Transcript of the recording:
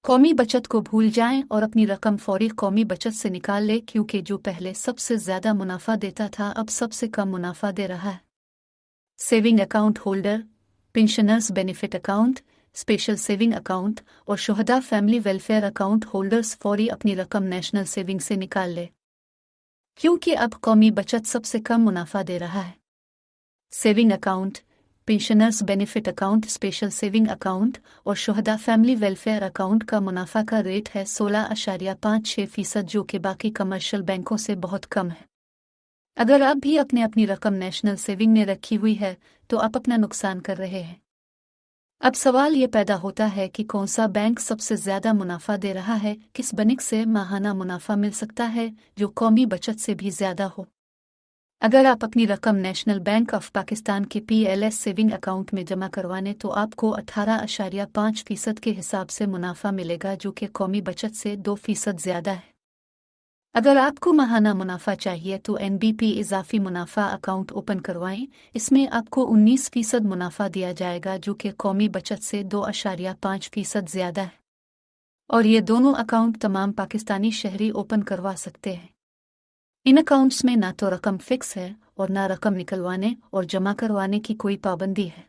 कौमी बचत को भूल जाएं और अपनी रकम फौरी कौमी बचत से निकाल लें, क्योंकि जो पहले सबसे ज्यादा मुनाफा देता था अब सबसे कम मुनाफा दे रहा है। Saving account holder, pensioners benefit account, special saving account और शुहदा फैमिली वेलफेयर अकाउंट होल्डर्स फौरी अपनी रकम नेशनल सेविंग से निकाल ले, क्योंकि अब कौमी बचत सबसे कम मुनाफा दे रहा है। Saving account, pensioners benefit account, special saving account और शुहदा फैमिली वेलफेयर अकाउंट का मुनाफा का रेट है 16.56%, जो कि बाकी कमर्शियल बैंकों से बहुत कम है। अगर आप भी अपनी रकम नेशनल सेविंग में रखी हुई है तो आप अपना नुकसान कर रहे हैं। अब सवाल ये पैदा होता है कि कौन सा बैंक सबसे ज्यादा मुनाफा दे रहा है, किस बैंक से माहाना मुनाफा मिल सकता है जो कौमी बचत से भी ज्यादा हो। अगर आप अपनी रकम नेशनल बैंक ऑफ पाकिस्तान के PLS सेविंग अकाउंट में जमा करवाने तो आपको 18.5% के हिसाब से मुनाफा मिलेगा, जो कि कौमी बचत से 2% ज्यादा है। अगर आपको माहाना मुनाफा चाहिए तो NBP इजाफी मुनाफा अकाउंट ओपन करवाएं। इसमें आपको 19% मुनाफा दिया जाएगा, जो कि कौमी बचत से 2.5% ज्यादा है। और ये दोनों अकाउंट तमाम पाकिस्तानी शहरी ओपन करवा सकते हैं। इन अकाउंट्स में ना तो रकम फिक्स है और ना रकम निकलवाने और जमा करवाने की कोई पाबंदी है।